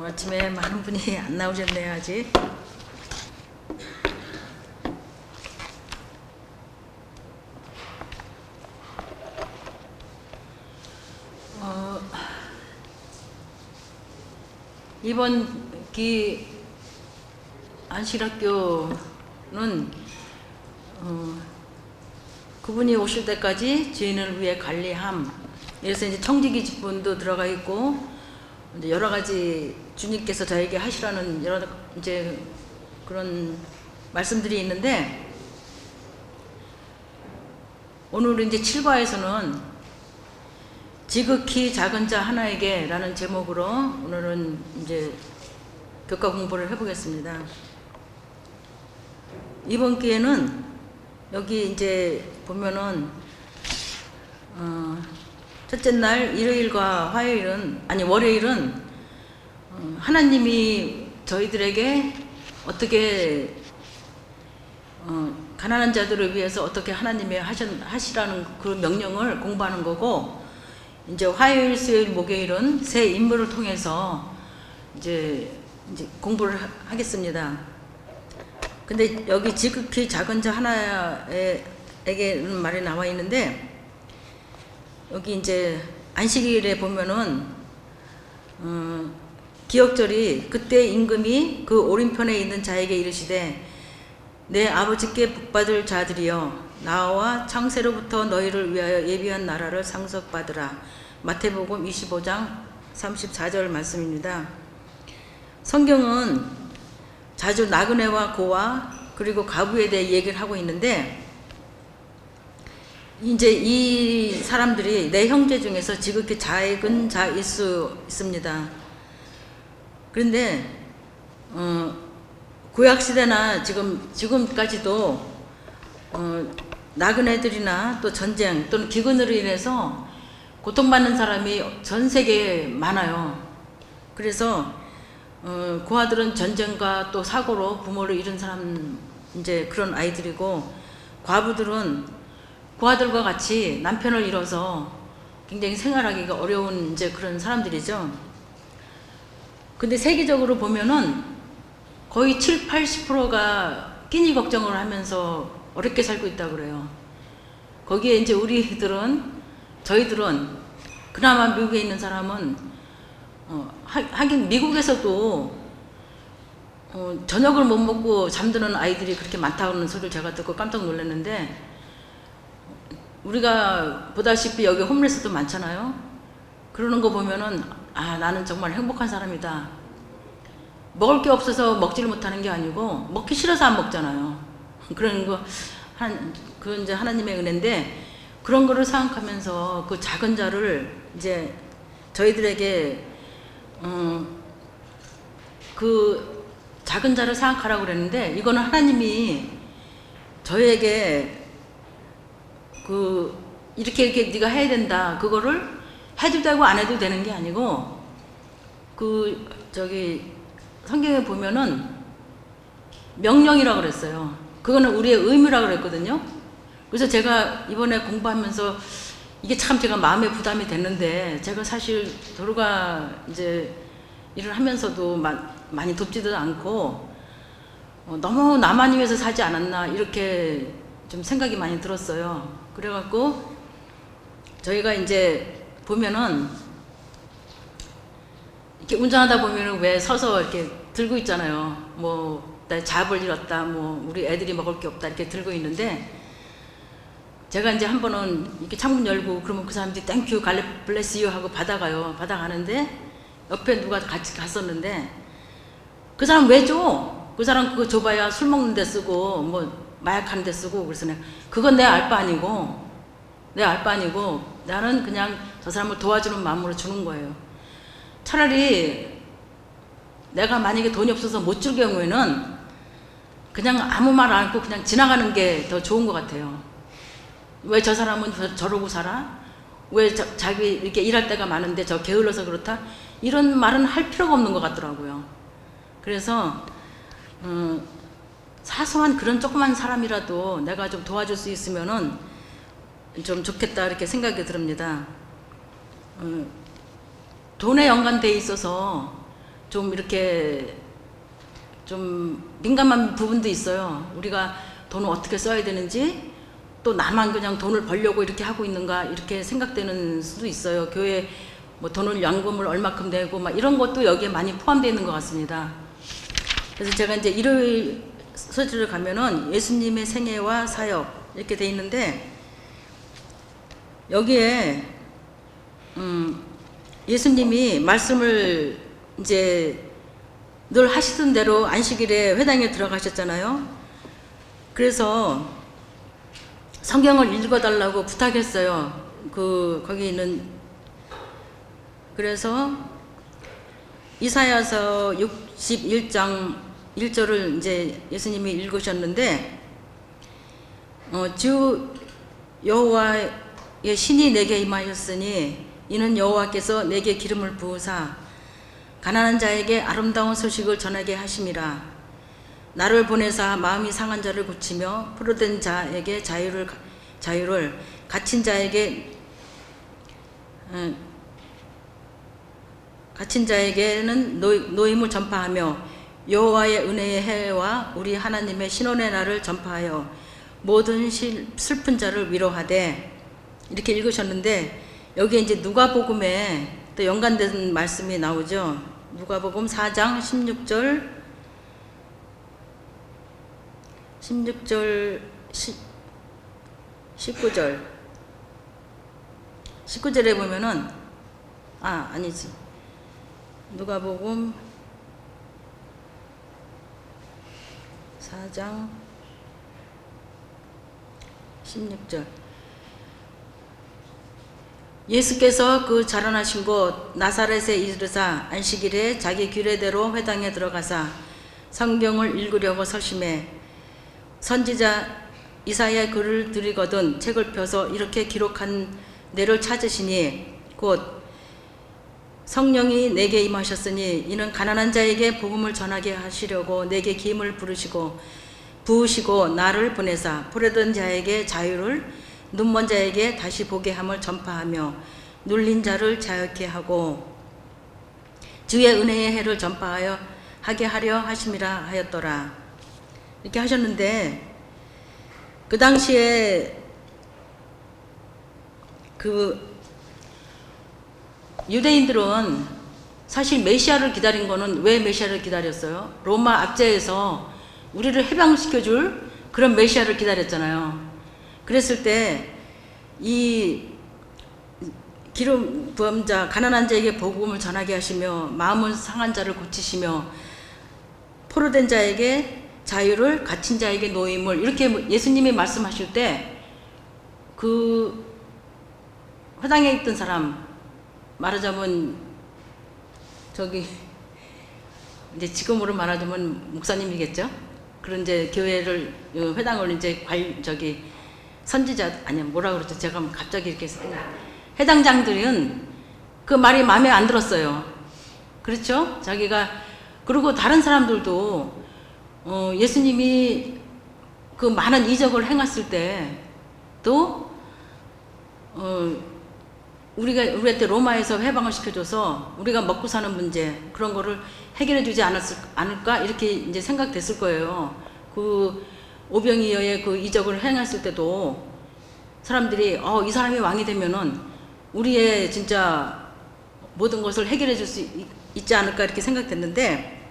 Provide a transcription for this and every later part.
아침에 많은 분이 안 나오셨네요, 아직. 이번 기 안식학교는 그분이 오실 때까지 주인을 위해 관리함. 그래서 이제 청지기 직분도 들어가 있고 이제 여러 가지 주님께서 저에게 하시라는 여러 이제 그런 말씀들이 있는데, 오늘 이제 7과에서는 지극히 작은 자 하나에게 라는 제목으로 오늘은 이제 교과 공부를 해보겠습니다. 이번 기회는 여기 이제 보면은 첫째 날 일요일과 월요일은 하나님이 저희들에게 어떻게 가난한 자들을 위해서 어떻게 하나님이 하시라는 그 명령을 공부하는 거고, 이제 화요일, 수요일, 목요일은 새 인물을 통해서 이제 공부를 하겠습니다. 근데 여기 지극히 작은 자 하나에게는 말이 나와 있는데, 여기 이제 안식일에 보면은 기억절이 그때 임금이 그 오른편에 있는 자에게 이르시되 내 아버지께 복받을 자들이여 나와 창세로부터 너희를 위하여 예비한 나라를 상속받으라. 마태복음 25장 34절 말씀입니다. 성경은 자주 나그네와 고아 그리고 가부에 대해 얘기를 하고 있는데, 이제 이 사람들이 내 형제 중에서 지극히 작은 자일 수 있습니다. 그런데 구약시대나 지금까지도 나그네들이나 또 전쟁 또는 기근으로 인해서 고통받는 사람이 전 세계에 많아요. 그래서 고아들은 전쟁과 또 사고로 부모를 잃은 사람, 이제 그런 아이들이고, 과부들은 고아들과 같이 남편을 잃어서 굉장히 생활하기가 어려운 이제 그런 사람들이죠. 근데 세계적으로 보면은 거의 70~80%가 끼니 걱정을 하면서 어렵게 살고 있다고 그래요. 거기에 이제 저희들은 그나마 미국에 있는 사람은 하긴 미국에서도 저녁을 못 먹고 잠드는 아이들이 그렇게 많다는 소리를 제가 듣고 깜짝 놀랐는데, 우리가 보다시피 여기 홈레스도 많잖아요. 그러는 거 보면은 나는 정말 행복한 사람이다. 먹을 게 없어서 먹지를 못하는 게 아니고 먹기 싫어서 안 먹잖아요. 그런 거 그건 이제 하나님의 은혜인데, 그런 거를 생각하면서 그 작은 자를 이제 저희들에게 그 작은 자를 생각하라고 그랬는데, 이거는 하나님이 저희에게 이렇게 네가 해야 된다, 그거를 해도 되고 안 해도 되는 게 아니고, 성경에 보면은 명령이라고 그랬어요. 그거는 우리의 의무라고 그랬거든요. 그래서 제가 이번에 공부하면서 이게 참 제가 마음에 부담이 됐는데, 제가 사실 도로가 이제 일을 하면서도 많이 돕지도 않고 너무 나만 위해서 살지 않았나 이렇게 좀 생각이 많이 들었어요. 그래갖고 저희가 이제 보면은 이렇게 운전하다 보면은 왜 서서 이렇게 들고 있잖아요. 나 잡을 잃었다, 우리 애들이 먹을 게 없다 이렇게 들고 있는데, 제가 이제 한 번은 이렇게 창문 열고 그러면 그 사람들이 땡큐 갈렛 블레스 유 하고 받아가는데, 옆에 누가 같이 갔었는데 그 사람 왜 줘? 그 사람 그거 줘봐야 술 먹는 데 쓰고 마약하는 데 쓰고. 그래서 그건 내 알 바 아니고 나는 그냥 저 사람을 도와주는 마음으로 주는 거예요. 차라리 내가 만약에 돈이 없어서 못 줄 경우에는 그냥 아무 말 안 하고 그냥 지나가는 게 더 좋은 것 같아요. 왜 저 사람은 저러고 살아? 왜 자기 이렇게 일할 때가 많은데 저 게을러서 그렇다? 이런 말은 할 필요가 없는 것 같더라고요. 그래서 사소한 그런 조그만 사람이라도 내가 좀 도와줄 수 있으면은 좀 좋겠다 이렇게 생각이 듭니다. 돈에 연관돼 있어서 좀 이렇게 좀 민감한 부분도 있어요. 우리가 돈을 어떻게 써야 되는지, 또 나만 그냥 돈을 벌려고 이렇게 하고 있는가 이렇게 생각되는 수도 있어요. 교회 뭐 돈을 양금을 얼마큼 내고 막 이런 것도 여기에 많이 포함되어 있는 것 같습니다. 그래서 제가 이제 일요일 서지를 가면은 예수님의 생애와 사역 이렇게 돼 있는데, 여기에 예수님이 말씀을 이제 늘 하시던 대로 안식일에 회당에 들어가셨잖아요. 그래서 성경을 읽어달라고 부탁했어요. 거기 있는, 그래서 이사야서 61장 1절을 이제 예수님이 읽으셨는데, 주 여호와의 신이 내게 임하였으니 이는 여호와께서 내게 기름을 부으사 가난한 자에게 아름다운 소식을 전하게 하심이라. 나를 보내사 마음이 상한 자를 고치며 포로된 자에게 자유를 갇힌 자에게는 노임을 전파하며 여호와의 은혜의 해와 우리 하나님의 신원의 날을 전파하여 모든 슬픈 자를 위로하되, 이렇게 읽으셨는데, 여기에 이제 누가복음에 또 연관된 말씀이 나오죠. 누가복음 4장 19절 19절에 보면은, 아니지, 누가복음 4장 16절. 예수께서 그 자라나신 곳 나사렛에 이르사 안식일에 자기 규례대로 회당에 들어가사 성경을 읽으려고 서심해 선지자 이사야의 글을 들이거든 책을 펴서 이렇게 기록한 내를 찾으시니 곧 성령이 내게 임하셨으니 이는 가난한 자에게 복음을 전하게 하시려고 내게 기임을 부으시고 나를 보내사 포로된 자에게 자유를, 눈먼 자에게 다시 보게 함을 전파하며 눌린 자를 자유케 하고 주의 은혜의 해를 전파하여 하게 하려 하심이라 하였더라. 이렇게 하셨는데, 그 당시에 그 유대인들은 사실 메시아를 기다린 거는, 왜 메시아를 기다렸어요? 로마 압제에서 우리를 해방시켜줄 그런 메시아를 기다렸잖아요. 그랬을 때 이 기름 부은 자, 가난한 자에게 복음을 전하게 하시며 마음은 상한 자를 고치시며 포로된 자에게 자유를, 갇힌 자에게 노임을, 이렇게 예수님이 말씀하실 때 그 회당에 있던 사람, 말하자면 저기 이제 지금으로 말하자면 목사님이겠죠. 그런 이제 교회를, 회당을 이제 선지자, 아니 뭐라 그러죠? 제가 갑자기 이렇게 회당장들은 그 말이 마음에 안 들었어요. 그렇죠? 자기가, 그리고 다른 사람들도 예수님이 그 많은 이적을 행했을 때도 우리한테 로마에서 해방을 시켜줘서 우리가 먹고 사는 문제, 그런 거를 해결해 주지 않을까 이렇게 이제 생각됐을 거예요. 그 오병이어의 그 이적을 행했을 때도 사람들이 이 사람이 왕이 되면은 우리의 진짜 모든 것을 해결해 줄 수 있지 않을까 이렇게 생각됐는데,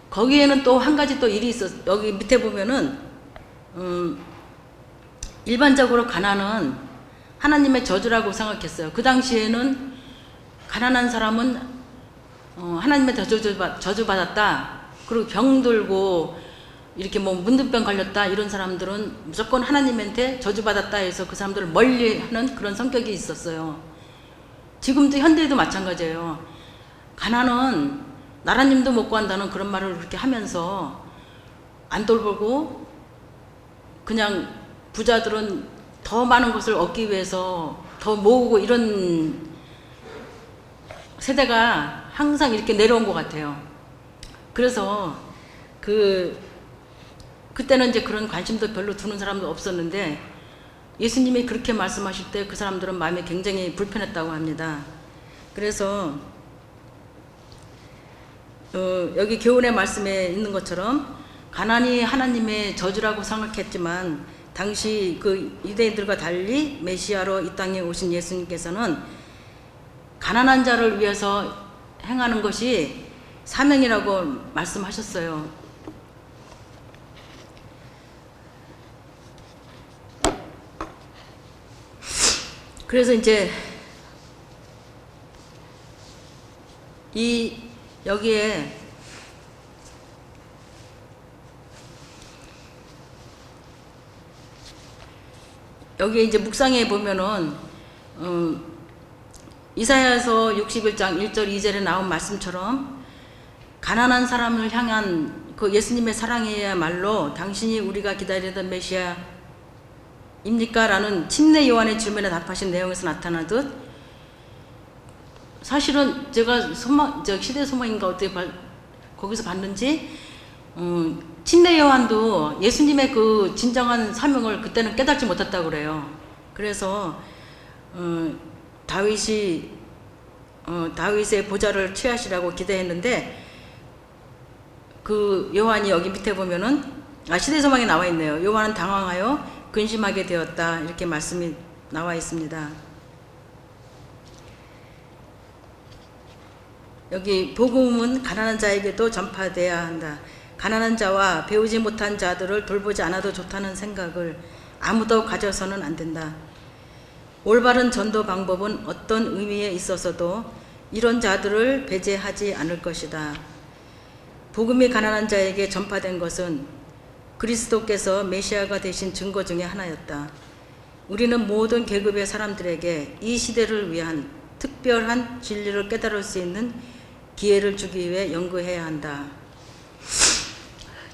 거기에는 또 한 가지 또 일이 있었어. 여기 밑에 보면은 일반적으로 가난은 하나님의 저주라고 생각했어요. 그 당시에는 가난한 사람은 하나님의 저주받았다. 그리고 병들고 이렇게 뭐 문둥병 걸렸다 이런 사람들은 무조건 하나님한테 저주받았다 해서 그 사람들을 멀리하는 그런 성격이 있었어요. 지금도 현대에도 마찬가지예요. 가난은 나라님도 못 구한다는 그런 말을 그렇게 하면서 안 돌보고 그냥 부자들은 더 많은 것을 얻기 위해서 더 모으고 이런 세대가 항상 이렇게 내려온 것 같아요. 그래서 그때는 이제 그런 관심도 별로 두는 사람도 없었는데, 예수님이 그렇게 말씀하실 때 그 사람들은 마음이 굉장히 불편했다고 합니다. 그래서 여기 교훈의 말씀에 있는 것처럼 가난이 하나님의 저주라고 생각했지만 당시 그 유대인들과 달리 메시아로 이 땅에 오신 예수님께서는 가난한 자를 위해서 행하는 것이 사명이라고 말씀하셨어요. 그래서 이제 여기에 이제 묵상해 보면은 이사야서 61장 1절 2절에 나온 말씀처럼 가난한 사람을 향한 그 예수님의 사랑이야말로 당신이 우리가 기다리던 메시아입니까? 라는 침례 요한의 질문에 답하신 내용에서 나타나듯, 사실은 제가 시대 소망인가 어떻게 거기서 봤는지 침례 요한도 예수님의 그 진정한 사명을 그때는 깨닫지 못했다고 그래요. 그래서 다윗의 보좌를 취하시라고 기대했는데, 그 요한이 여기 밑에 보면은 시대 소망에 나와 있네요. 요한은 당황하여 근심하게 되었다, 이렇게 말씀이 나와 있습니다. 여기 복음은 가난한 자에게도 전파돼야 한다. 가난한 자와 배우지 못한 자들을 돌보지 않아도 좋다는 생각을 아무도 가져서는 안 된다. 올바른 전도 방법은 어떤 의미에 있어서도 이런 자들을 배제하지 않을 것이다. 복음이 가난한 자에게 전파된 것은 그리스도께서 메시아가 되신 증거 중에 하나였다. 우리는 모든 계급의 사람들에게 이 시대를 위한 특별한 진리를 깨달을 수 있는 기회를 주기 위해 연구해야 한다.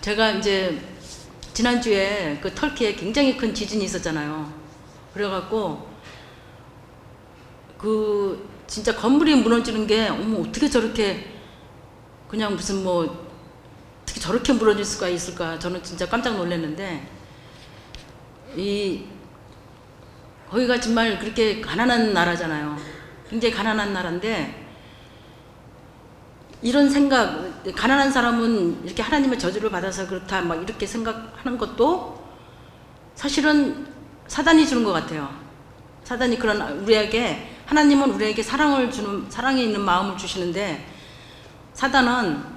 제가 이제 지난주에 그 터키에 굉장히 큰 지진이 있었잖아요. 그래갖고 그 진짜 건물이 무너지는 게 어떻게 저렇게 그냥 무슨 어떻게 저렇게 무너질 수가 있을까, 저는 진짜 깜짝 놀랐는데, 거기가 정말 그렇게 가난한 나라잖아요. 굉장히 가난한 나라인데, 이런 생각, 가난한 사람은 이렇게 하나님의 저주를 받아서 그렇다 막 이렇게 생각하는 것도 사실은 사단이 주는 것 같아요. 사단이 하나님은 우리에게 사랑에 있는 마음을 주시는데, 사단은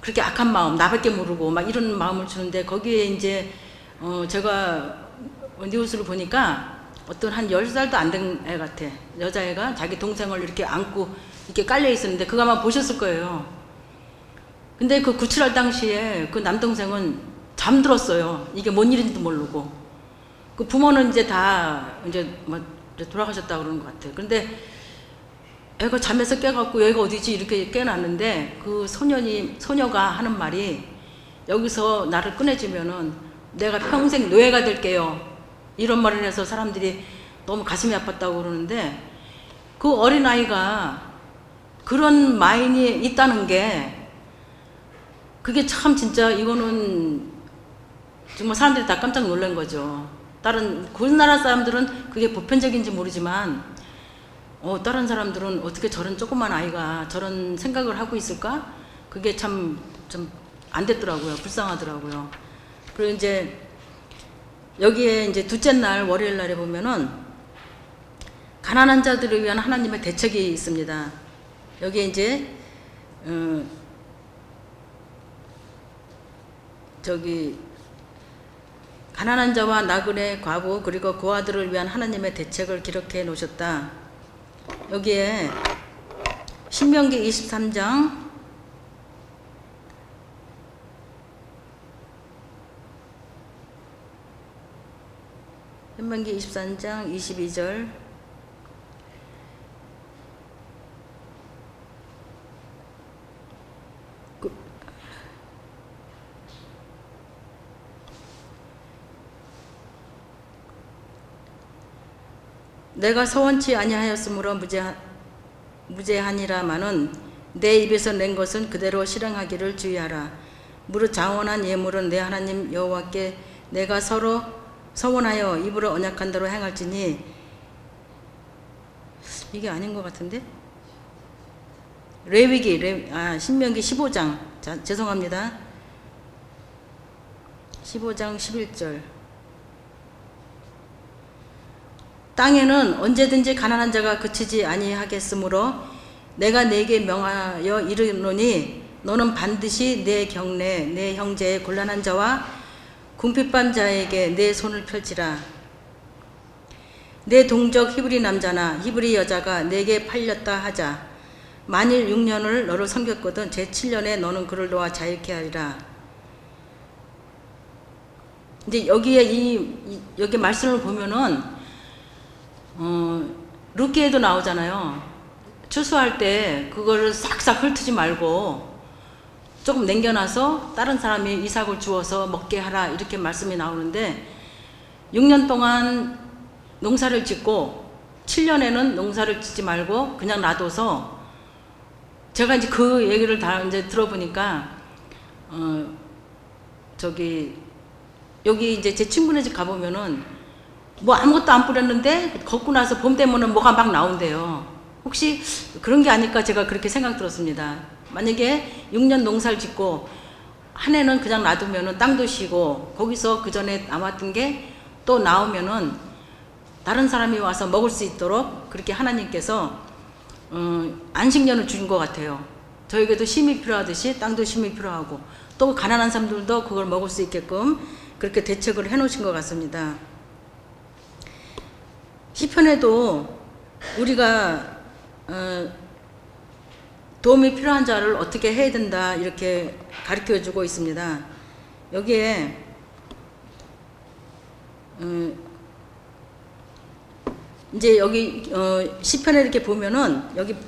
그렇게 악한 마음, 나밖에 모르고 막 이런 마음을 주는데, 거기에 이제 제가 뉴스를 보니까 어떤 한 10살도 안 된 애 같아. 여자애가 자기 동생을 이렇게 안고 이렇게 깔려 있었는데, 그거 아마 보셨을 거예요. 근데 그 구출할 당시에 그 남동생은 잠들었어요. 이게 뭔 일인지도 모르고. 그 부모는 이제 다 돌아가셨다고 그러는 것 같아요. 근데 애가 잠에서 깨갖고 여기가 어디지 이렇게 깨어났는데, 그 소녀가 하는 말이, 여기서 나를 꺼내주면은 내가 평생 노예가 될게요, 이런 말을 해서 사람들이 너무 가슴이 아팠다고 그러는데, 그 어린아이가 그런 마인이 있다는 게, 그게 참 진짜 이거는 정말 사람들이 다 깜짝 놀란 거죠. 그 나라 사람들은 그게 보편적인지 모르지만, 다른 사람들은 어떻게 저런 조그만 아이가 저런 생각을 하고 있을까? 그게 참 좀 안 됐더라고요. 불쌍하더라고요. 그리고 이제 여기에 이제 둘째 날 월요일 날에 보면은 가난한 자들을 위한 하나님의 대책이 있습니다. 여기에 이제 가난한 자와 나그네, 과부, 그리고 고아들을 위한 하나님의 대책을 기록해 놓으셨다. 여기에 신명기 23장 22절, 내가 서원치 아니하였으므로 무죄하니라마는 내 입에서 낸 것은 그대로 실행하기를 주의하라. 무릇 장원한 예물은 내 하나님 여호와께 내가 서로 서원하여 입으로 언약한 대로 행할지니, 이게 아닌 것 같은데? 신명기 15장. 자, 죄송합니다. 15장 11절. 땅에는 언제든지 가난한 자가 그치지 아니하겠으므로 내가 네게 명하여 이르노니 너는 반드시 내 경내 내 형제의 곤란한 자와 궁핍한 자에게 내 손을 펼치라. 내 동족 히브리 남자나 히브리 여자가 내게 팔렸다 하자. 만일 6년을 너를 섬겼거든 제7년에 너는 그를 놓아 자유케 하리라. 이제 여기에 여기 말씀을 보면은 룻기에도 나오잖아요. 추수할 때 그거를 싹싹 훑지 말고 조금 남겨놔서 다른 사람이 이삭을 주어서 먹게 하라 이렇게 말씀이 나오는데 6년 동안 농사를 짓고 7년에는 농사를 짓지 말고 그냥 놔둬서 제가 이제 그 얘기를 다 이제 들어보니까 여기 이제 제 친구네 집 가보면은 뭐 아무것도 안 뿌렸는데 걷고 나서 봄 되면은 뭐가 막 나온대요. 혹시 그런 게 아닐까 제가 그렇게 생각 들었습니다. 만약에 6년 농사를 짓고 한 해는 그냥 놔두면은 땅도 쉬고 거기서 그 전에 남았던 게 또 나오면은 다른 사람이 와서 먹을 수 있도록 그렇게 하나님께서 안식년을 주신 것 같아요. 저에게도 쉼이 필요하듯이 땅도 쉼이 필요하고 또 가난한 사람들도 그걸 먹을 수 있게끔 그렇게 대책을 해 놓으신 것 같습니다. 시편에도 우리가 도움이 필요한 자를 어떻게 해야 된다 이렇게 가르쳐 주고 있습니다. 여기에 이제 여기 시편에 이렇게 보면은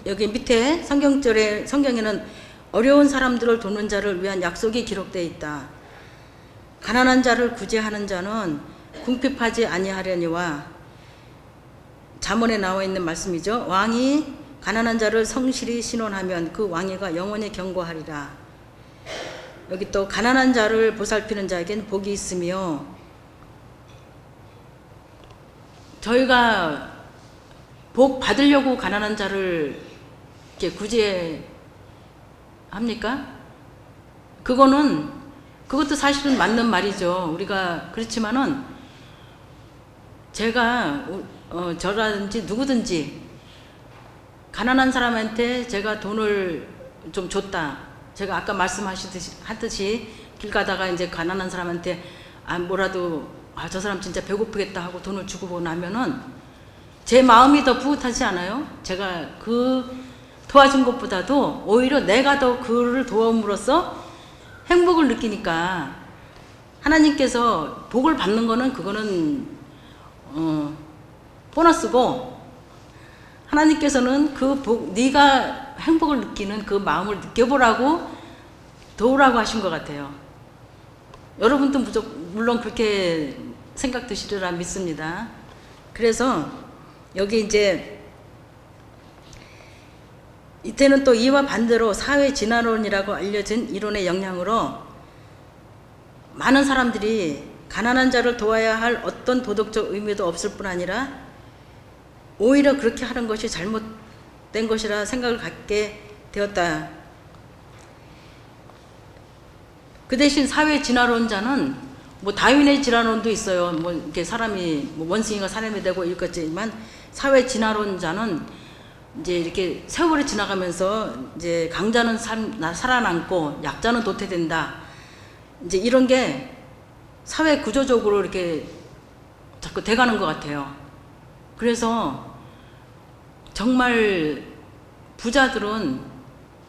여기 밑에 성경에는 어려운 사람들을 돕는 자를 위한 약속이 기록되어 있다. 가난한 자를 구제하는 자는 궁핍하지 아니하려니와 잠언에 나와 있는 말씀이죠. 왕이 가난한 자를 성실히 신원하면 그 왕위가 영원히 경고하리라. 여기 또 가난한 자를 보살피는 자에겐 복이 있으며 저희가 복 받으려고 가난한 자를 이렇게 구제합니까? 그것도 사실은 맞는 말이죠. 우리가 그렇지만은 제가 저라든지 누구든지 가난한 사람한테 제가 돈을 좀 줬다. 제가 아까 말씀하셨듯이 길 가다가 이제 가난한 사람한테 뭐라도 저 사람 진짜 배고프겠다 하고 돈을 주고 나면은 제 마음이 더 뿌듯하지 않아요? 제가 그 도와준 것보다도 오히려 내가 더 그를 도움으로써 행복을 느끼니까 하나님께서 복을 받는 거는 그거는 보너스고 하나님께서는 그 네가 행복을 느끼는 그 마음을 느껴보라고 도우라고 하신 것 같아요. 여러분도 물론 그렇게 생각 드시리라 믿습니다. 그래서 여기 이때는 또 이와 반대로 사회 진화론이라고 알려진 이론의 영향으로 많은 사람들이 가난한 자를 도와야 할 어떤 도덕적 의미도 없을 뿐 아니라 오히려 그렇게 하는 것이 잘못된 것이라 생각을 갖게 되었다. 그 대신 사회 진화론자는 뭐 다윈의 진화론도 있어요. 뭐 이렇게 사람이 뭐 원숭이가 사람이 되고 이렇겠지만 사회 진화론자는 이제 이렇게 세월이 지나가면서 이제 강자는 살아남고 약자는 도태된다. 이제 이런 게 사회 구조적으로 이렇게 자꾸 돼가는 것 같아요. 그래서 정말 부자들은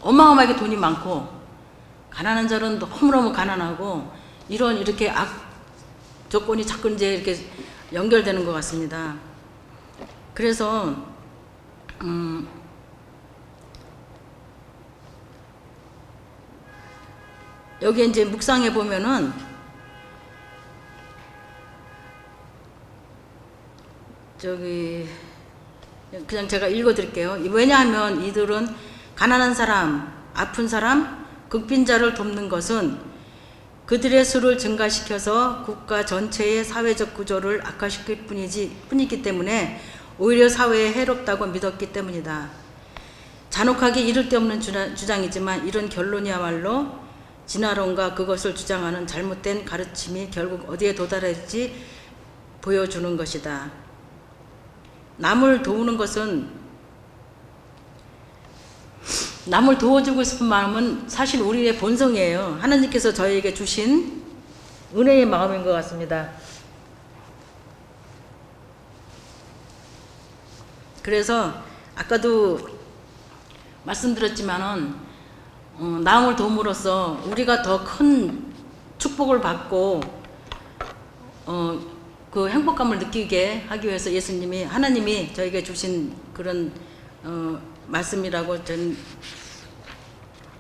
어마어마하게 돈이 많고 가난한 자는 너무너무 가난하고 이렇게 악 조건이 자꾸 이제 이렇게 연결되는 것 같습니다. 그래서 여기 이제 묵상해 보면은 그냥 제가 읽어 드릴게요. 왜냐하면 이들은 가난한 사람, 아픈 사람, 극빈자를 돕는 것은 그들의 수를 증가시켜서 국가 전체의 사회적 구조를 악화시킬 뿐이기 때문에 오히려 사회에 해롭다고 믿었기 때문이다. 잔혹하게 이를 데 없는 주장이지만 이런 결론이야말로 진화론과 그것을 주장하는 잘못된 가르침이 결국 어디에 도달할지 보여주는 것이다. 남을 도우는 것은, 남을 도와주고 싶은 마음은 사실 우리의 본성이에요. 하나님께서 저희에게 주신 은혜의 마음인 것 같습니다. 그래서 아까도 말씀드렸지만은 남을 도움으로써 우리가 더 큰 축복을 받고 그 행복감을 느끼게 하기 위해서 예수님이, 하나님이 저에게 주신 그런 말씀이라고 저는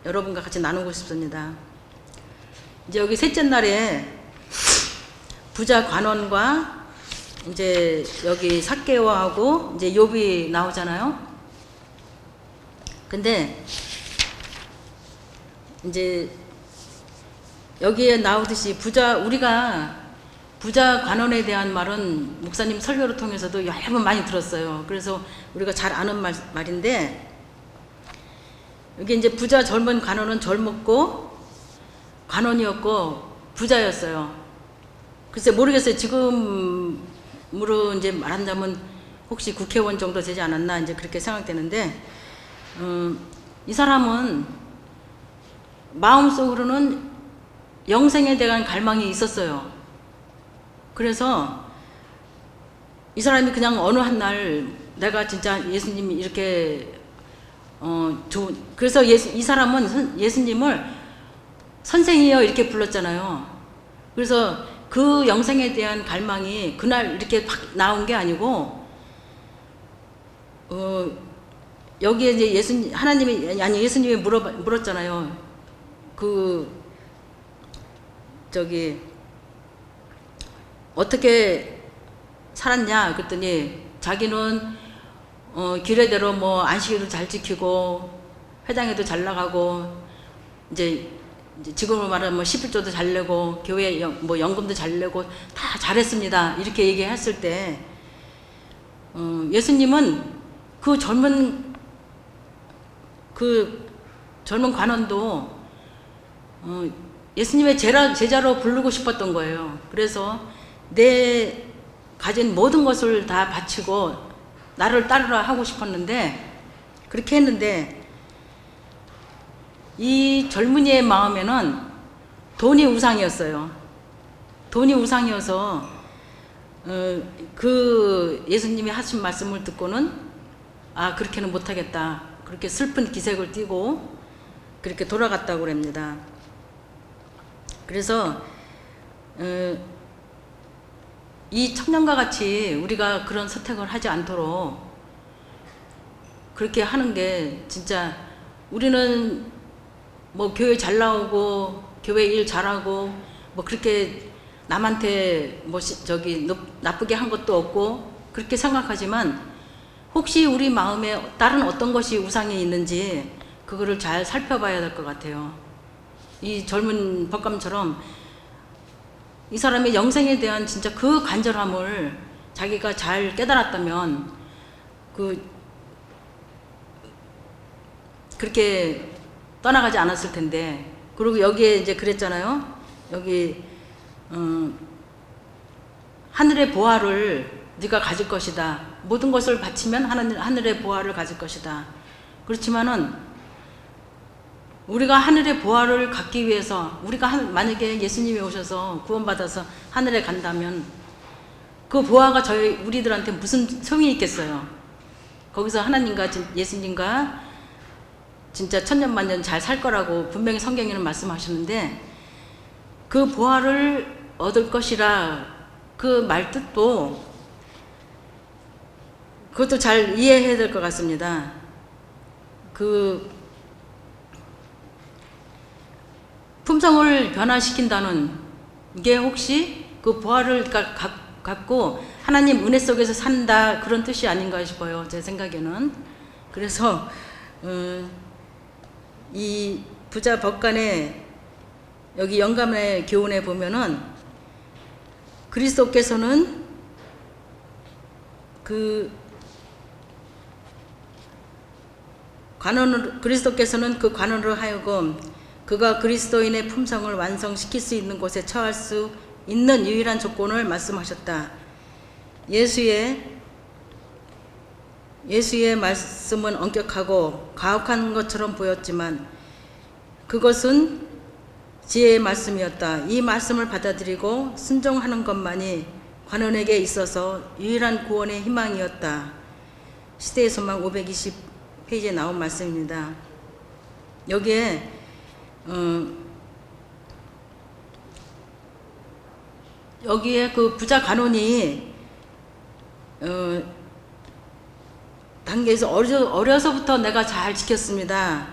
여러분과 같이 나누고 싶습니다. 이제 여기 셋째 날에 부자 관원과 이제 여기 삭개오하고 이제 욥이 나오잖아요. 근데 이제 여기에 나오듯이 우리가 부자 관원에 대한 말은 목사님 설교를 통해서도 여러 번 많이 들었어요. 그래서 우리가 잘 아는 말인데, 여기 이제 부자 젊은 관원은 젊었고 관원이었고 부자였어요. 글쎄 모르겠어요. 지금으로 이제 말한다면 혹시 국회의원 정도 되지 않았나 이제 그렇게 생각되는데, 이 사람은 마음속으로는 영생에 대한 갈망이 있었어요. 그래서 이 사람이 그냥 어느 한 날 내가 진짜 예수님이 이렇게 그래서 이 사람은 예수님을 선생이여 이렇게 불렀잖아요. 그래서 그 영생에 대한 갈망이 그날 이렇게 확 나온 게 아니고, 여기에 이제 예수님이 물었잖아요. 어떻게 살았냐 그랬더니 자기는 규례대로 뭐 안식일도 잘 지키고 회당에도 잘 나가고 이제 지금으로 말하면 뭐 11조도 잘 내고 교회 뭐 연금도 잘 내고 다 잘했습니다. 이렇게 얘기했을 때 예수님은 그 젊은 관원도 예수님의 제자로 부르고 싶었던 거예요. 그래서 내 가진 모든 것을 다 바치고 나를 따르라 하고 싶었는데, 그렇게 했는데 이 젊은이의 마음에는 돈이 우상이었어요. 돈이 우상이어서 그 예수님이 하신 말씀을 듣고는 그렇게는 못하겠다. 그렇게 슬픈 기색을 띠고 그렇게 돌아갔다고 그럽니다. 그래서 이 청년과 같이 우리가 그런 선택을 하지 않도록 그렇게 하는 게, 진짜 우리는 뭐 교회 잘 나오고 교회 일 잘하고 뭐 그렇게 남한테 뭐 나쁘게 한 것도 없고 그렇게 생각하지만, 혹시 우리 마음에 다른 어떤 것이 우상이 있는지 그거를 잘 살펴봐야 될 것 같아요. 이 젊은 법감처럼 이 사람의 영생에 대한 진짜 그 간절함을 자기가 잘 깨달았다면 그렇게 떠나가지 않았을 텐데. 그리고 여기에 이제 그랬잖아요. 여기 하늘의 보화를 네가 가질 것이다. 모든 것을 바치면 하늘의 보화를 가질 것이다. 그렇지만은 우리가 하늘의 보화를 갖기 위해서, 우리가 만약에 예수님이 오셔서 구원받아서 하늘에 간다면 그 보화가 우리들한테 무슨 소용이 있겠어요. 거기서 하나님과 예수님과 진짜 천년만년 잘 살 거라고 분명히 성경에는 말씀하시는데, 그 보화를 얻을 것이라 그 말뜻도 그것도 잘 이해해야 될 것 같습니다. 품성을 변화시킨다는 게 혹시 그 보화를 갖고 하나님 은혜 속에서 산다, 그런 뜻이 아닌가 싶어요. 제 생각에는. 그래서 이 부자 법관의 여기 영감의 교훈에 보면은 그리스도께서는 그 그리스도께서는 그 관원으로 하여금 그가 그리스도인의 품성을 완성시킬 수 있는 곳에 처할 수 있는 유일한 조건을 말씀하셨다. 예수의 말씀은 엄격하고 가혹한 것처럼 보였지만 그것은 지혜의 말씀이었다. 이 말씀을 받아들이고 순종하는 것만이 관원에게 있어서 유일한 구원의 희망이었다. 시대의 소망 520페이지에 나온 말씀입니다. 여기에 그 부자 관원이 단계에서 어려서부터 내가 잘 지켰습니다.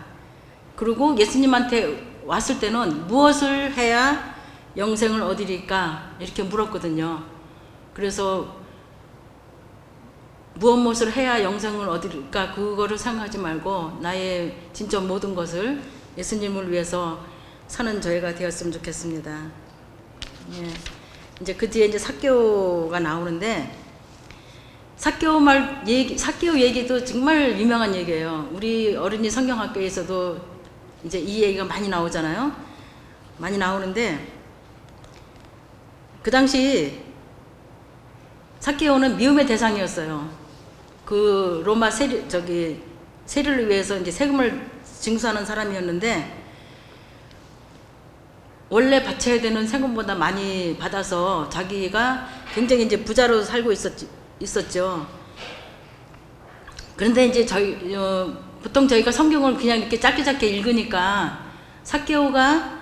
그리고 예수님한테 왔을 때는 무엇을 해야 영생을 얻으리까 이렇게 물었거든요. 그래서 무엇을 해야 영생을 얻으리까 그거를 생각하지 말고 나의 진짜 모든 것을 예수님을 위해서 사는 저희가 되었으면 좋겠습니다. 예. 이제 그 뒤에 이제 삭개오가 나오는데 삭개오 얘기도 정말 유명한 얘기예요. 우리 어린이 성경학교에서도 이제 이 얘기가 많이 나오잖아요. 많이 나오는데 그 당시 삭개오는 미움의 대상이었어요. 그 로마 세리를 위해서 이제 세금을 징수하는 사람이었는데 원래 바쳐야 되는 세금보다 많이 받아서 자기가 굉장히 이제 부자로 살고 있었죠. 그런데 이제 보통 저희가 성경을 그냥 이렇게 짧게 읽으니까 삭개오가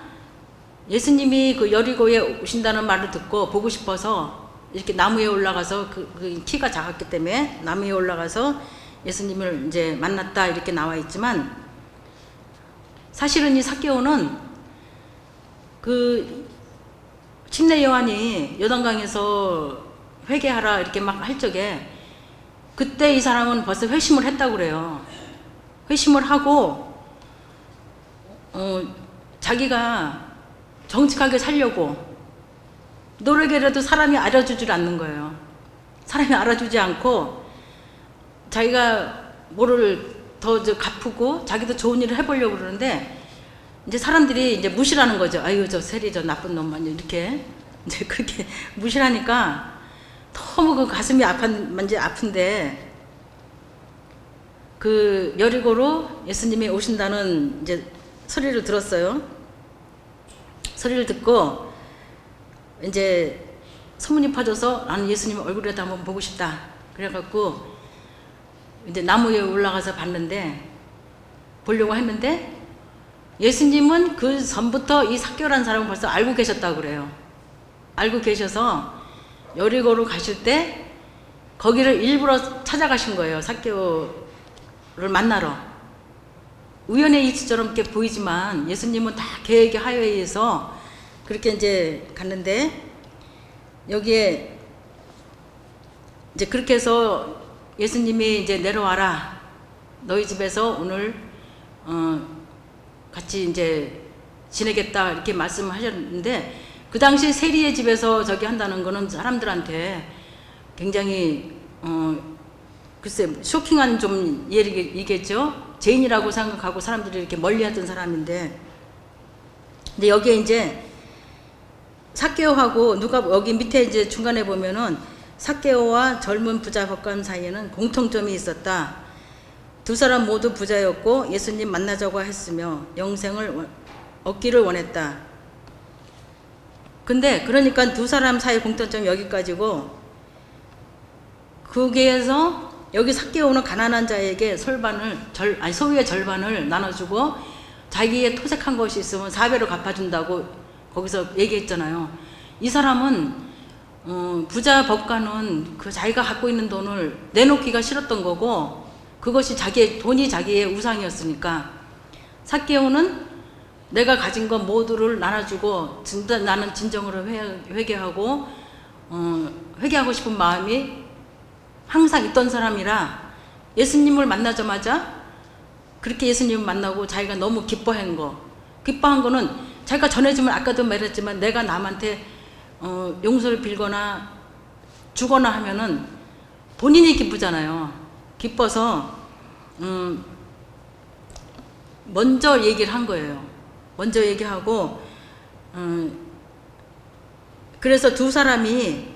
예수님이 그 여리고에 오신다는 말을 듣고 보고 싶어서 이렇게 나무에 올라가서 그 키가 작았기 때문에 나무에 올라가서 예수님을 이제 만났다 이렇게 나와 있지만 사실은 이 삭개오는 그 침례 요한이 요단강에서 회개하라 이렇게 막 할 적에 그때 이 사람은 벌써 회심을 했다고 그래요. 회심을 하고 자기가 정직하게 살려고 노력이라도 사람이 알아주질 않는 거예요. 사람이 알아주지 않고 자기가 뭐를 더 갚고 자기도 좋은 일을 해보려고 그러는데 이제 사람들이 이제 무시하는 거죠. 아유 저 세리 저 나쁜 놈만 이렇게 이제 그렇게 무시하니까 너무 그 가슴이 아픈데 그 여리고로 예수님이 오신다는 이제 소리를 들었어요. 소리를 듣고 이제 소문이 퍼져서 나는 예수님 얼굴이라도 한번 보고 싶다. 그래갖고 이제 나무에 올라가서 보려고 했는데 예수님은 그 전부터 이 삭개오라는 사람을 벌써 알고 계셨다고 그래요. 알고 계셔서 여리고로 가실 때 거기를 일부러 찾아가신 거예요. 삭개오를 만나러. 우연의 일치처럼 이렇게 보이지만 예수님은 다 계획의 하에 의해서 그렇게 이제 갔는데 여기에 이제 그렇게 해서 예수님이 이제 내려와라. 너희 집에서 오늘 같이 이제 지내겠다 이렇게 말씀하셨는데 그 당시 세리의 집에서 저기 한다는 거는 사람들한테 굉장히 글쎄 쇼킹한 좀 얘기겠죠. 죄인이라고 생각하고 사람들이 이렇게 멀리하던 사람인데 근데 여기에 이제 삭개오하고 여기 밑에 이제 중간에 보면은 삭개오와 젊은 부자 법관 사이에는 공통점이 있었다. 두 사람 모두 부자였고 예수님 만나자고 했으며 영생을 얻기를 원했다. 근데 그러니까 두 사람 사이 공통점이 여기까지고 거기에서 여기 삭개오는 가난한 자에게 소유의 절반을 나눠주고 자기의 토색한 것이 있으면 4배로 갚아준다고 거기서 얘기했잖아요. 이 사람은 부자 법관은 그 자기가 갖고 있는 돈을 내놓기가 싫었던 거고 그것이 돈이 자기의 우상이었으니까 삭개오는 내가 가진 것 모두를 나눠주고 나는 진정으로 회개하고 싶은 마음이 항상 있던 사람이라 예수님을 만나자마자 그렇게 예수님을 만나고 자기가 너무 기뻐한 거는 자기가 전해주면 아까도 말했지만 내가 남한테 용서를 빌거나 주거나 하면은 본인이 기쁘잖아요. 기뻐서 먼저 얘기를 한 거예요. 먼저 얘기하고 그래서 두 사람이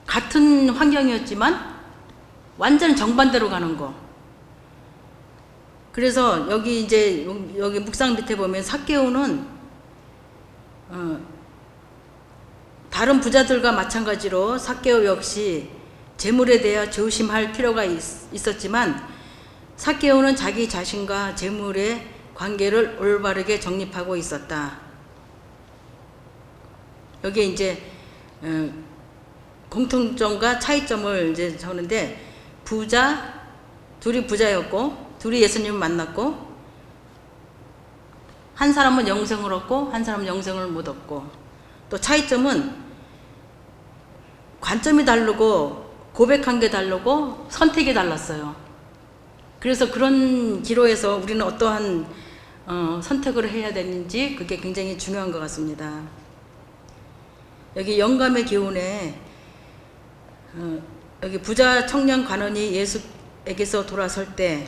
같은 환경이었지만 완전 정반대로 가는 거. 그래서 여기 이제 여기 묵상 밑에 보면 삭개오는 다른 부자들과 마찬가지로 삭개오 역시 재물에 대해 조심할 필요가 있었지만 삭개오는 자기 자신과 재물의 관계를 올바르게 정립하고 있었다. 여기에 이제 공통점과 차이점을 이제 적는데 둘이 부자였고 둘이 예수님을 만났고 한 사람은 영생을 얻고 한 사람은 영생을 못 얻고 또 차이점은 관점이 다르고 고백한 게 다르고 선택이 달랐어요. 그래서 그런 기로에서 우리는 어떠한 선택을 해야 되는지 그게 굉장히 중요한 것 같습니다. 여기 영감의 기운에 여기 부자 청년 관원이 예수에게서 돌아설 때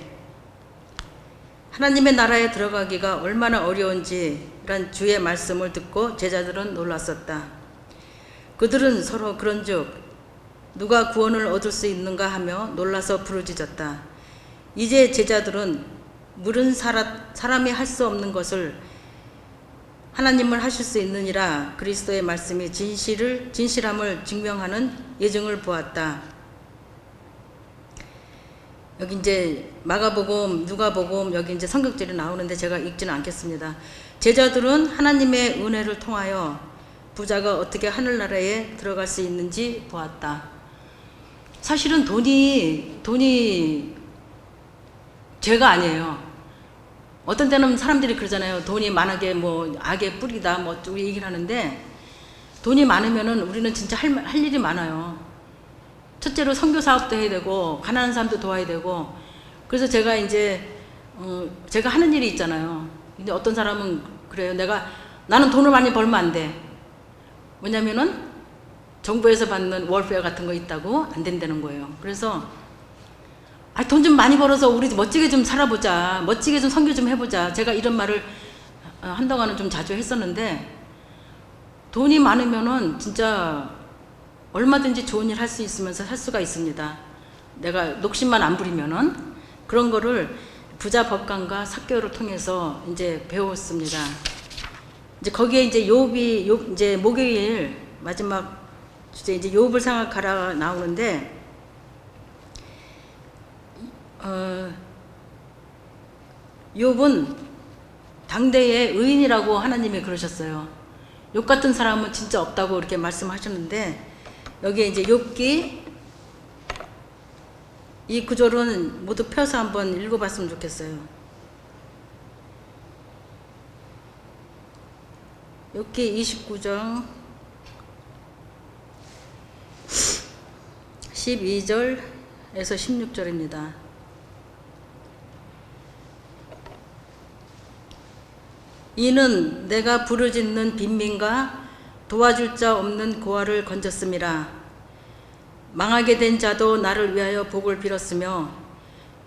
하나님의 나라에 들어가기가 얼마나 어려운지란 주의 말씀을 듣고 제자들은 놀랐었다. 그들은 서로 그런즉 누가 구원을 얻을 수 있는가 하며 놀라서 부르짖었다. 이제 제자들은 물은 사람이 할 수 없는 것을 하나님을 하실 수 있느니라 그리스도의 말씀이 진실함을 증명하는 예증을 보았다. 여기 이제 마가복음, 누가복음 여기 이제 성경절이 나오는데 제가 읽지는 않겠습니다. 제자들은 하나님의 은혜를 통하여 부자가 어떻게 하늘나라에 들어갈 수 있는지 보았다. 사실은 돈이 죄가 아니에요. 어떤 때는 사람들이 그러잖아요. 돈이 많게 뭐 악의 뿌리다 뭐 우리 얘기를 하는데 돈이 많으면은 우리는 진짜 할 일이 많아요. 첫째로 선교 사업도 해야 되고 가난한 사람도 도와야 되고 그래서 제가 이제 제가 하는 일이 있잖아요. 근데 어떤 사람은 그래요. 나는 돈을 많이 벌면 안 돼. 왜냐면은 정부에서 받는 월페어 같은 거 있다고 안 된다는 거예요. 그래서 돈 좀 많이 벌어서 우리 멋지게 좀 살아보자. 멋지게 좀 선교 좀 해보자. 제가 이런 말을 한동안은 좀 자주 했었는데 돈이 많으면은 진짜 얼마든지 좋은 일 할 수 있으면서 살 수가 있습니다. 내가 녹심만 안 부리면은 그런 거를 부자 법관과 삭개오를 통해서 이제 배웠습니다. 이제 거기에 이제 이제 목요일 마지막 주제 이제 욥을 생각하라 나오는데 욥은 당대의 의인이라고 하나님이 그러셨어요. 욥 같은 사람은 진짜 없다고 이렇게 말씀하셨는데 여기에 이제 욥기 이 구절은 모두 펴서 한번 읽어봤으면 좋겠어요. 욥기 29장 12절에서 16절입니다. 이는 내가 부르짖는 빈민과 도와줄 자 없는 고아를 건졌음이라. 망하게 된 자도 나를 위하여 복을 빌었으며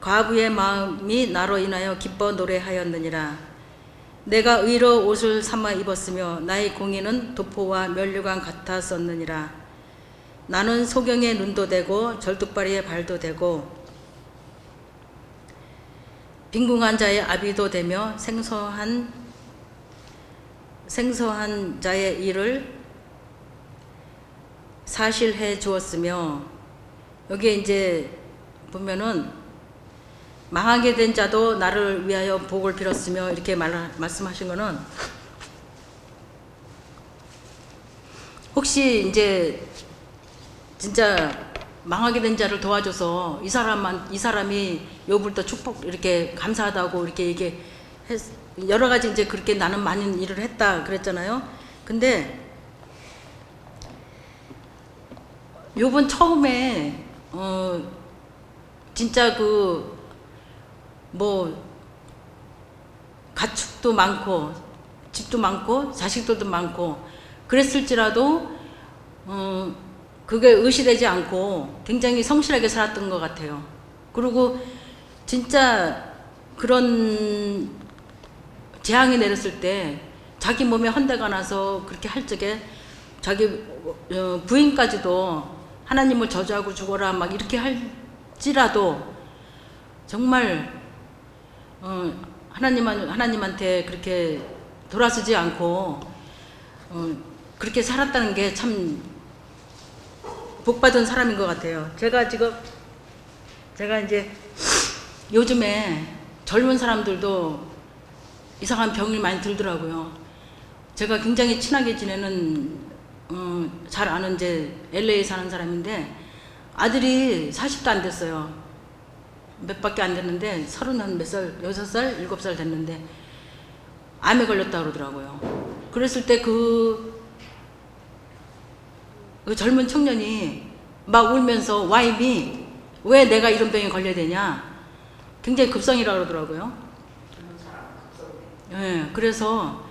과부의 마음이 나로 인하여 기뻐 노래하였느니라. 내가 의로 옷을 삼아 입었으며 나의 공의는 도포와 면류관 같았었느니라. 나는 소경의 눈도 되고 절뚝발이의 발도 되고 빈궁한 자의 아비도 되며 생소한 자의 일을 사실해 주었으며 여기에 이제 보면은 망하게 된 자도 나를 위하여 복을 빌었으며 이렇게 말씀하신 거는 혹시 이제 진짜 망하게 된 자를 도와줘서 이 사람이 욥을 더 축복 이렇게 감사하다고 이렇게 여러 가지 이제 그렇게 나는 많은 일을 했다 그랬잖아요. 근데 욥은 처음에 진짜 가축도 많고 집도 많고 자식들도 많고 그랬을지라도 그게 의시되지 않고 굉장히 성실하게 살았던 것 같아요. 그리고 진짜 그런 재앙이 내렸을 때 자기 몸에 헌대가 나서 그렇게 할 적에 자기 부인까지도 하나님을 저주하고 죽어라 막 이렇게 할지라도 정말 하나님한테 그렇게 돌아서지 않고 그렇게 살았다는 게 참 복받은 사람인 것 같아요. 제가 이제 요즘에 젊은 사람들도 이상한 병이 많이 들더라고요. 제가 굉장히 친하게 지내는 잘 아는 이제 LA 사는 사람인데 아들이 40도 안 됐어요. 몇 밖에 안 됐는데 30 몇 살, 6살, 7살 됐는데 암에 걸렸다 그러더라고요. 그랬을 때 그 젊은 청년이 막 울면서 와이미 왜 내가 이런 병에 걸려야 되냐, 굉장히 급성이라 그러더라고요. 예, 그래서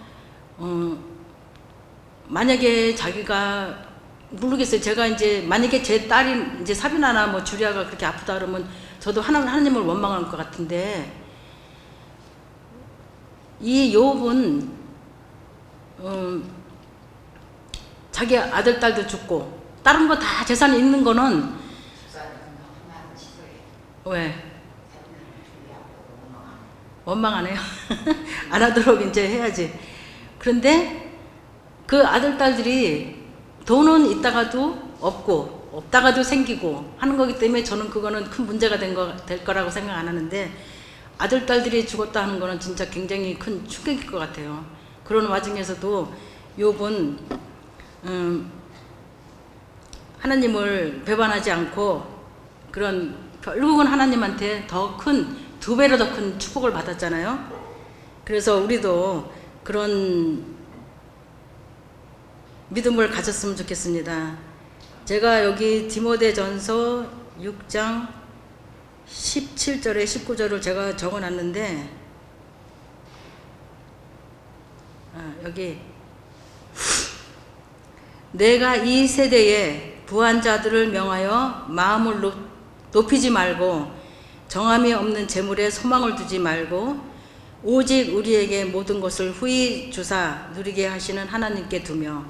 만약에 자기가 모르겠어요. 제가 이제 만약에 제 딸이 이제 사비나나 뭐 주리아가 그렇게 아프다 그러면 저도 하나님을 원망할 것 같은데, 이 욥은 자기 아들 딸도 죽고 다른 거 다 재산 있는 거는 왜 원망하네요. 안 하도록 이제 해야지. 그런데 그 아들 딸들이 돈은 있다가도 없고 없다가도 생기고 하는 거기 때문에 저는 그거는 큰 문제가 될 거라고 생각 안 하는데, 아들 딸들이 죽었다 하는 거는 진짜 굉장히 큰 충격일 것 같아요. 그런 와중에서도 욥은 하나님을 배반하지 않고 그런 결국은 하나님한테 더 큰, 2배로 더 큰 축복을 받았잖아요. 그래서 우리도 그런 믿음을 가졌으면 좋겠습니다. 제가 여기 디모데전서 6장 17절에 19절을 제가 적어놨는데, 여기 내가 이 세대에 부한 자들을 명하여 마음을 높이지 말고 정함이 없는 재물에 소망을 두지 말고 오직 우리에게 모든 것을 후히 주사 누리게 하시는 하나님께 두며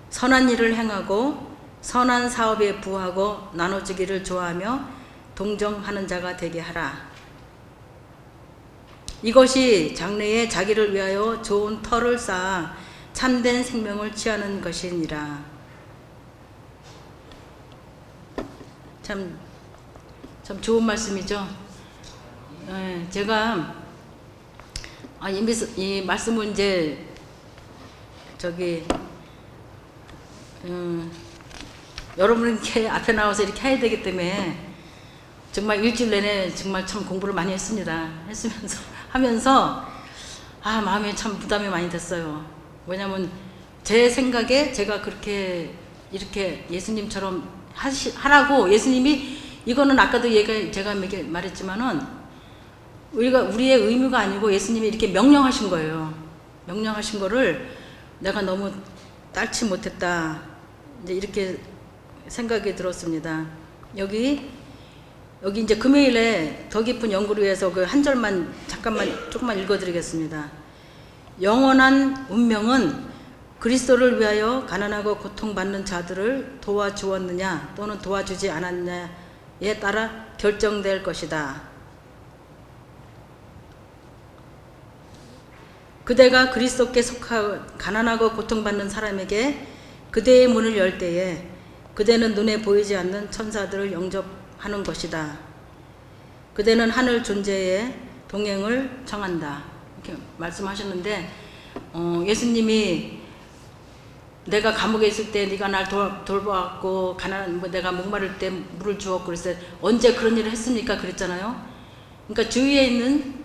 선한 일을 행하고 선한 사업에 부하고 나눠주기를 좋아하며 동정하는 자가 되게 하라. 이것이 장래에 자기를 위하여 좋은 터를 쌓아 참된 생명을 취하는 것이니라. 참 좋은 말씀이죠. 제가 이 말씀은 이제 여러분 이렇게 앞에 나와서 이렇게 해야 되기 때문에 정말 일주일 내내 정말 참 공부를 많이 했습니다. 하면서 마음에 참 부담이 많이 됐어요. 왜냐면 제 생각에 제가 그렇게 이렇게 예수님처럼 하라고, 예수님이 이거는 아까도 제가 말했지만은 우리의 의무가 아니고 예수님이 이렇게 명령하신 거예요. 명령하신 거를 내가 너무 딸치 못했다, 이제 이렇게 생각이 들었습니다. 여기 이제 금요일에 더 깊은 연구를 위해서 그 한 절만 조금만 읽어드리겠습니다. 영원한 운명은 그리스도를 위하여 가난하고 고통받는 자들을 도와주었느냐 또는 도와주지 않았느냐에 따라 결정될 것이다. 그대가 그리스도께 속하여 가난하고 고통받는 사람에게 그대의 문을 열 때에 그대는 눈에 보이지 않는 천사들을 영접하는 것이다. 그대는 하늘 존재의 동행을 청한다. 이렇게 말씀하셨는데, 예수님이 내가 감옥에 있을 때 네가 날 돌보았고 내가 목마를 때 물을 주었고 그랬어요. 언제 그런 일을 했습니까? 그랬잖아요. 그러니까 주위에 있는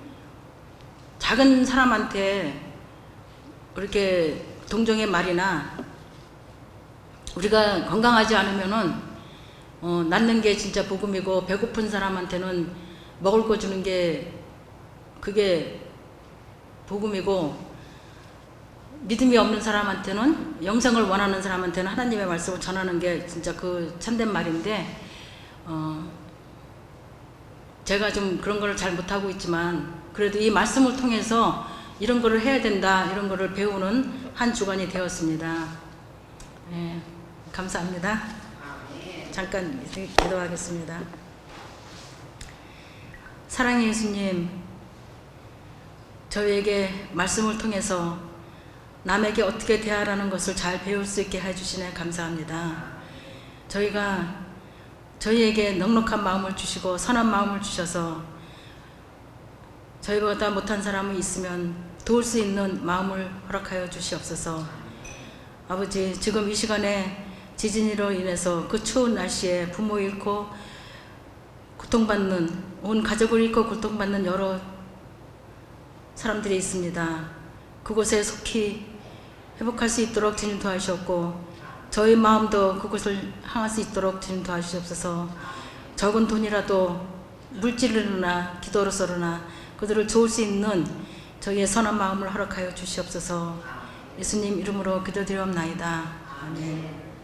작은 사람한테 이렇게 동정의 말이나 우리가 건강하지 않으면은 낫는 게 진짜 복음이고, 배고픈 사람한테는 먹을 거 주는 게 그게 복음이고, 믿음이 없는 사람한테는, 영생을 원하는 사람한테는 하나님의 말씀을 전하는 게 진짜 그 참된 말인데, 제가 좀 그런 걸 잘 못하고 있지만 그래도 이 말씀을 통해서 이런 거를 해야 된다, 이런 거를 배우는 한 주간이 되었습니다. 네, 감사합니다. 잠깐 기도하겠습니다. 사랑의 예수님, 저희에게 말씀을 통해서 남에게 어떻게 대하라는 것을 잘 배울 수 있게 해주시네 감사합니다. 저희에게 넉넉한 마음을 주시고 선한 마음을 주셔서 저희보다 못한 사람이 있으면 도울 수 있는 마음을 허락하여 주시옵소서. 아버지, 지금 이 시간에 지진으로 인해서 그 추운 날씨에 부모 잃고 고통받는, 온 가족을 잃고 고통받는 여러 사람들이 있습니다. 그곳에 속히 회복할 수 있도록 주님 도와주셨고, 저희 마음도 그곳을 향할 수 있도록 주님 도와주시옵소서. 적은 돈이라도 물질로나 기도로서나 그들을 도울 수 있는 저희의 선한 마음을 허락하여 주시옵소서. 예수님 이름으로 기도드리옵나이다. 아멘.